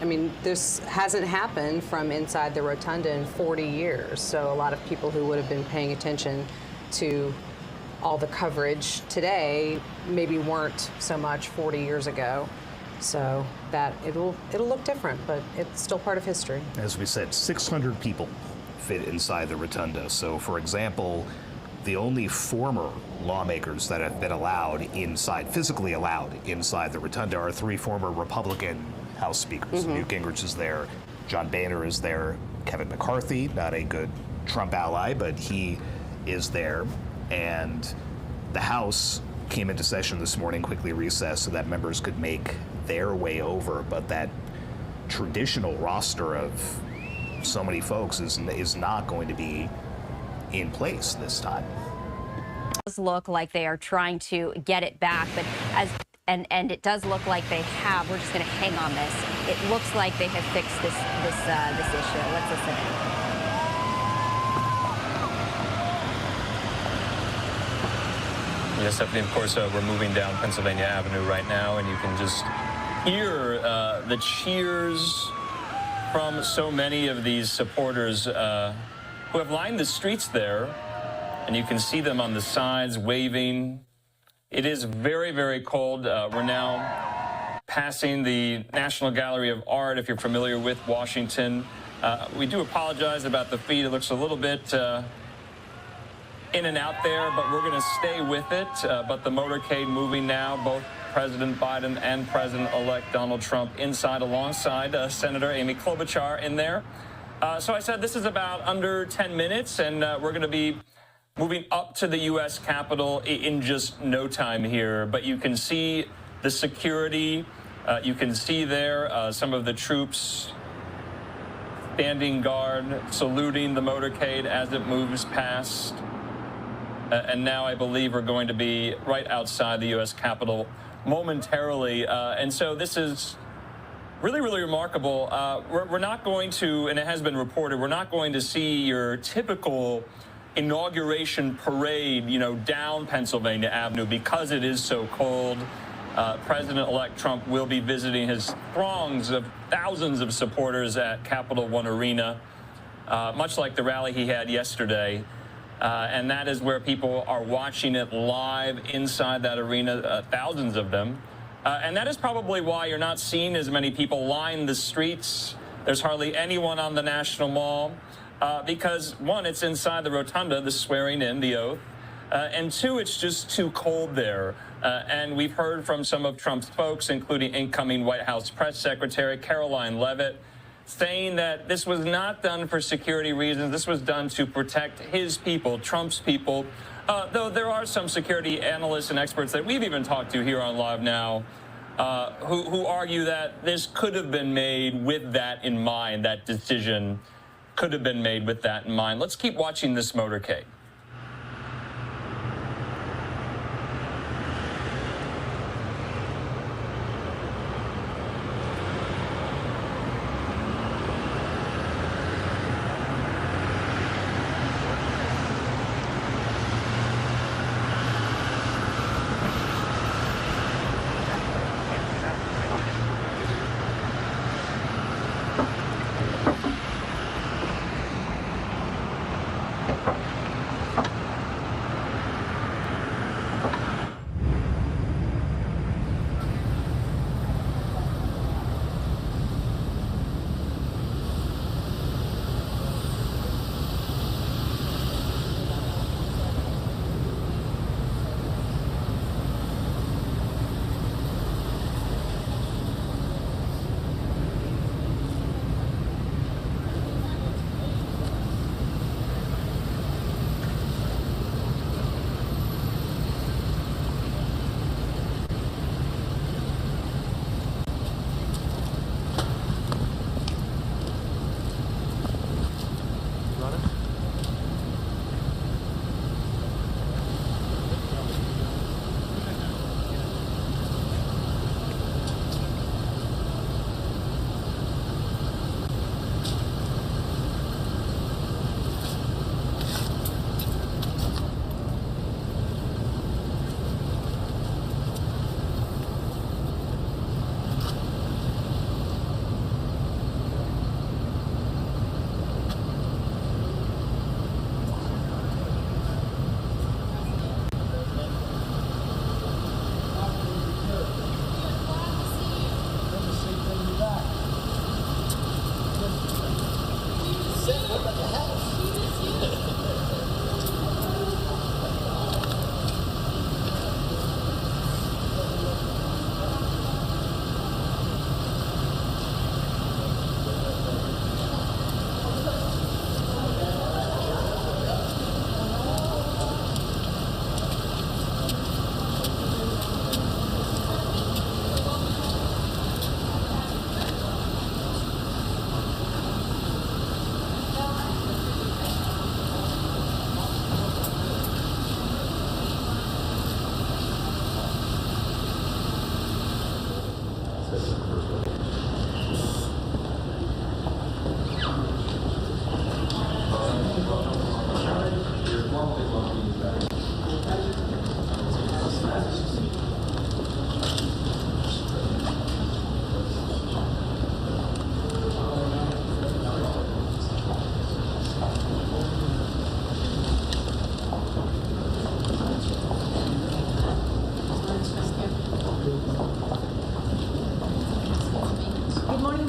I mean, this hasn't happened from inside the rotunda in 40 years. So a lot of people who would have been paying attention to all the coverage today maybe weren't so much 40 years ago. So that it'll look different, but it's still part of history. As we said, 600 people fit inside the rotunda. So, for example, the only former lawmakers that have been allowed inside, physically allowed inside the rotunda, are 3 former Republican House speakers. Newt Gingrich is there, John Boehner is there, Kevin McCarthy, not a good Trump ally, but he is there. And the House came into session this morning, quickly recessed so that members could make their way over, but that traditional roster of so many folks is not going to be in place this time. It does look like they are trying to get it back, but and it does look like they have. We're just going to hang on this. It looks like they have fixed this issue. Let's listen in. Yes, Stephanie, of course, we're moving down Pennsylvania Avenue right now, and you can just hear the cheers from so many of these supporters who have lined the streets there, and you can see them on the sides waving. It is very, very cold. We're now passing the National Gallery of Art, if you're familiar with Washington. We do apologize about the feed. It looks a little bit in and out there, but we're going to stay with it. But the motorcade moving now, both President Biden and President-elect Donald Trump inside alongside Senator Amy Klobuchar in there. So I said this is about under 10 minutes, and we're going to be moving up to the U.S. Capitol in just no time here. But you can see the security. You can see there some of the troops standing guard, saluting the motorcade as it moves past. And now I believe we're going to be right outside the U.S. Capitol momentarily. And so this is really, really remarkable. We're not going to, and it has been reported, we're not going to see your typical inauguration parade, you know, down Pennsylvania Avenue because it is so cold. President-elect Trump will be visiting his throngs of thousands of supporters at Capital One Arena, much like the rally he had yesterday. And that is where people are watching it live inside that arena, thousands of them. And that is probably why you're not seeing as many people line the streets. There's hardly anyone on the National Mall because, one, it's inside the rotunda, the swearing in, the oath, and two, it's just too cold there. And we've heard from some of Trump's folks, including incoming White House Press Secretary Caroline Leavitt, saying that this was not done for security reasons. This was done to protect his people, Trump's people, though there are some security analysts and experts that we've even talked to here on Live Now who argue that this could have been made with that in mind. That decision could have been made with that in mind. Let's keep watching this motorcade.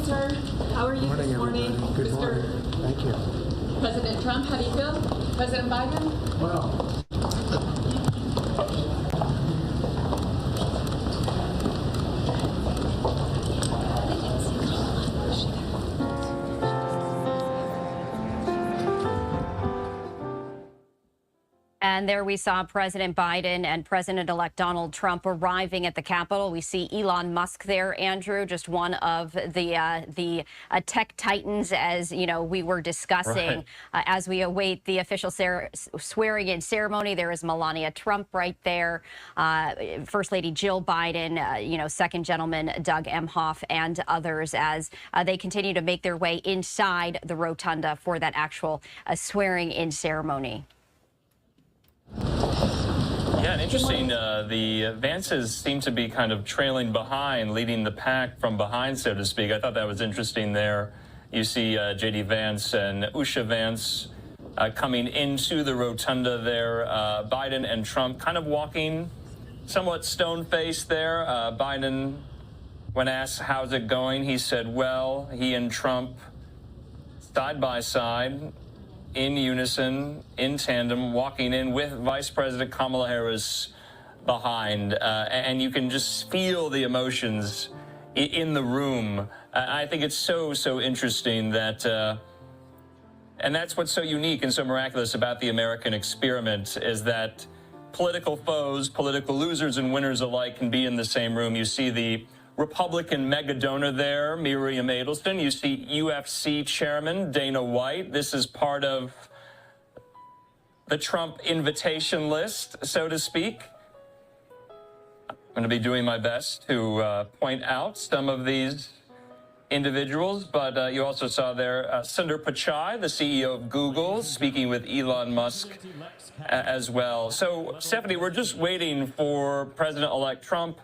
sir. How are you this morning? Good morning. Thank you. President Trump, how do you feel? President Biden? Well, And there we saw President Biden and President-elect Donald Trump arriving at the Capitol. We see Elon Musk there, Andrew, just one of the tech titans, as you know, we were discussing. Right. As we await the official swearing-in ceremony, there is Melania Trump right there, First Lady Jill Biden, you know, Second Gentleman Doug Emhoff, and others as they continue to make their way inside the rotunda for that actual swearing-in ceremony. Yeah, and interesting, the Vances seem to be kind of trailing behind, leading the pack from behind, so to speak. I thought that was interesting there. You see J.D. Vance and Usha Vance coming into the rotunda there. Biden and Trump kind of walking somewhat stone-faced there. Biden, when asked how's it going, he said, well, he and Trump side by side, in unison, in tandem, walking in with Vice President Kamala Harris behind. And you can just feel the emotions in the room. I think it's so interesting that, and that's what's so unique and so miraculous about the American experiment, is that political foes, political losers and winners alike can be in the same room. You see the Republican mega donor there, Miriam Adelson. You see UFC chairman Dana White. This is part of the Trump invitation list, so to speak. I'm going to be doing my best to point out some of these individuals, but you also saw there Sundar Pichai, the CEO of Google, speaking with Elon Musk as well. So, Stephanie, we're just waiting for President-elect Trump,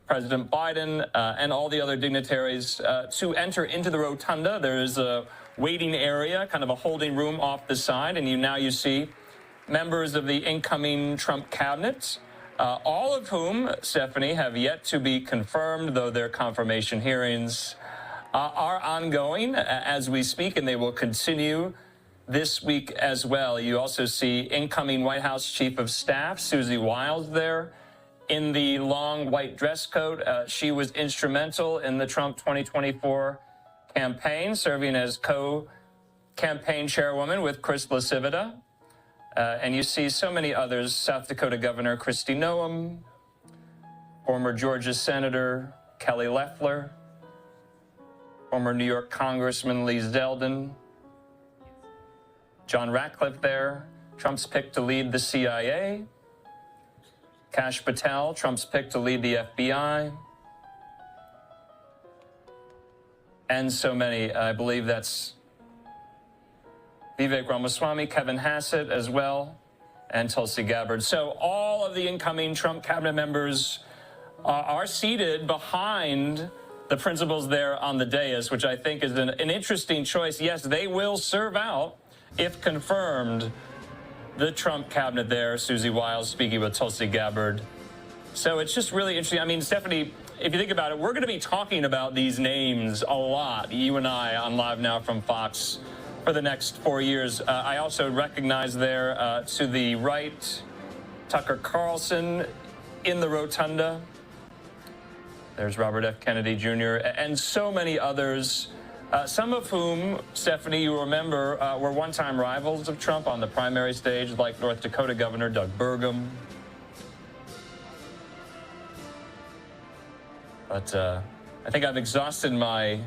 President Biden, and all the other dignitaries to enter into the rotunda. There is a waiting area, kind of a holding room off the side, and you see members of the incoming Trump cabinet, all of whom, Stephanie, have yet to be confirmed, though their confirmation hearings are ongoing as we speak, and they will continue this week as well. You also see incoming White House Chief of Staff, Susie Wiles, there in the long white dress coat. She was instrumental in the Trump 2024 campaign, serving as co-campaign chairwoman with Chris LaCivita. And you see so many others, South Dakota Governor Kristi Noem, former Georgia Senator Kelly Loeffler, former New York Congressman Lee Zeldin, John Ratcliffe there, Trump's pick to lead the CIA, Kash Patel, Trump's pick to lead the FBI, and so many. I believe that's Vivek Ramaswamy, Kevin Hassett as well, and Tulsi Gabbard. So all of the incoming Trump cabinet members are seated behind the principals there on the dais, which I think is an interesting choice. Yes, they will serve out, if confirmed, the Trump cabinet there, Susie Wiles speaking with Tulsi Gabbard. So it's just really interesting. I mean, Stephanie, if you think about it, we're going to be talking about these names a lot, you and I, on Live Now from Fox for the next 4 years. I also recognize there to the right, Tucker Carlson in the rotunda. There's Robert F. Kennedy Jr. and so many others. Some of whom, Stephanie, you remember, were one-time rivals of Trump on the primary stage, like North Dakota Governor Doug Burgum. But I think I've exhausted my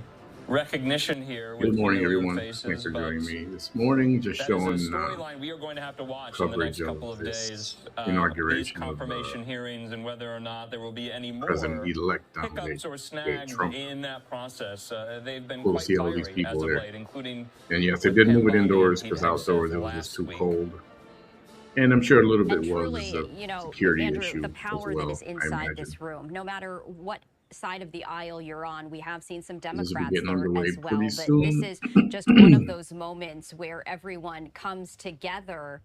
recognition here. Good morning, everyone. Faces, thanks for joining me this morning. Just showing storyline we are going to have to watch coverage in the next of couple of this days. inauguration These confirmation hearings and whether or not there will be any more President-elect hiccups or snags Trump. in that process. They've been We'll quite see all these fiery people as of there. late, including And yes, they did move it indoors because Pete outdoors Hegseth it was just last too week. cold. And I'm sure a little bit And was truly, a you know, security Andrew, issue the as power well, that is I inside imagine. this room, no matter what side of the aisle you're on, we have seen some This will be Democrats getting there underway as well, pretty but this soon. is just one of those moments where everyone comes together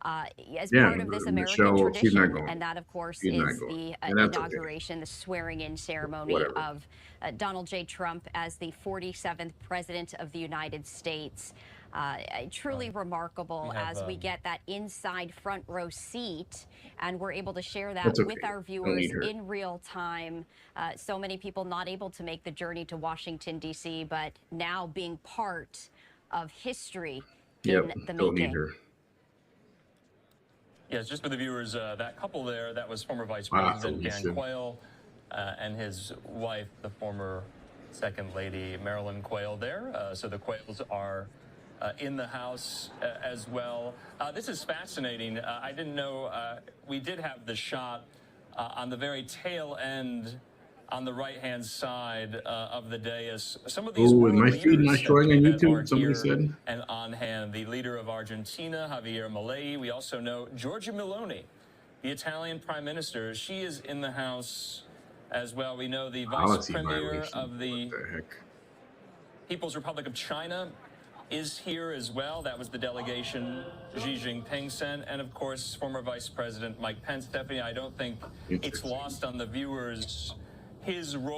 as Yeah, part of this American Michelle, she's not tradition. going. And that, of course, She's not is going. the And that's okay. inauguration, the swearing-in ceremony Whatever. of Donald J. Trump as the 47th President of the United States. Truly remarkable as we get that inside front row seat, and we're able to share that That's okay. with our Don't viewers need her. in real time. So many people not able to make the journey to Washington, D.C., but now being part of history in the Don't need making. her. Yes, just for the viewers, that couple there, that was former Vice Wow, President Dan Lisa. Quayle and his wife, the former Second Lady Marilyn Quayle there. So the Quayles are in the House as well. This is fascinating. I didn't know we did have the shot on the very tail end on the right-hand side of the dais. Some of these Oh, world is my feed leaders not showing on that are YouTube? Somebody here said. and on hand. The leader of Argentina, Javier Milei. We also know Giorgia Meloni, the Italian Prime Minister. She is in the House as well. We know the Vice Policy Premier violation. of the What the heck? People's Republic of China is here as well. That was the delegation Xi Jinping sent. And of course, former Vice President Mike Pence. Stephanie, I don't think it's Interesting. lost on the viewers his role